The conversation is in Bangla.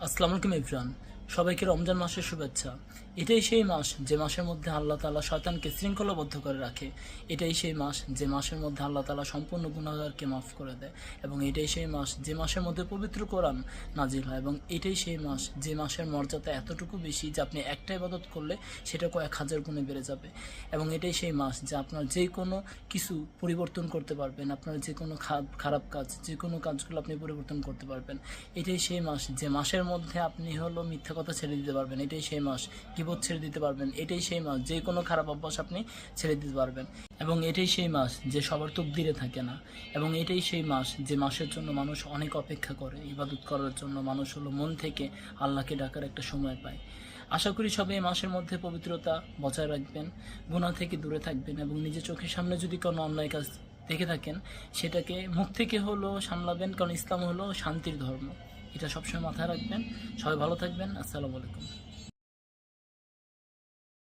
আসসালামু আলাইকুম এভরিওয়ান, সবাইকে রমজান মাসের শুভেচ্ছা। এটাই সেই মাস যে মাসের মধ্যে আল্লাহ তাআলা শয়তানকে শৃঙ্খলাবদ্ধ করে রাখে। এটাই সেই মাস যে মাসের মধ্যে আল্লাহ তাআলা সম্পূর্ণ গুনাহগারকে মাফ করে দেয়। এবং এটাই সেই মাস যে মাসের মধ্যে পবিত্র কোরআন নাজিল হয়। এবং এটাই সেই মাস যে মাসের মর্যাদা এতটুকু বেশি যে আপনি একটা ইবাদত করলে সেটা কয়েক হাজার গুণে বেড়ে যাবে। এবং এটাই সেই মাস যে আপনার যে কোনো কিছু পরিবর্তন করতে পারবেন, আপনার যে কোনো খারাপ কাজ, যে কোনো কাজগুলো আপনি পরিবর্তন করতে পারবেন। এটাই সেই মাস যে মাসের মধ্যে আপনি হলো মিথ্যা কথা ছেড়ে দিতে পারবেন। এটাই সেই মাস গীবত ছেড়ে দিতে পারবেন। এটাই সেই মাস যে কোনো খারাপ অভ্যাস আপনি ছেড়ে দিতে পারবেন। এবং এটাই সেই মাস যে সবার তকদিরে থাকে না। এবং এটাই সেই মাস যে মাসের জন্য মানুষ অনেক অপেক্ষা করে, ইবাদত করার জন্য মানুষ হলো মন থেকে আল্লাহকে ডাকার একটা সময় পায়। আশা করি সবাই এই মাসের মধ্যে পবিত্রতা বজায় রাখবেন, গুনাহ থেকে দূরে থাকবেন এবং নিজের চোখের সামনে যদি কোনো অন্যায় কাজ দেখে থাকেন সেটাকে মুখ থেকে হলো সামলাবেন, কারণ ইসলাম হলো শান্তির ধর্ম। এটা সবসময় মাথায় রাখবেন। সবাই ভালো থাকবেন। আসসালামু আলাইকুম।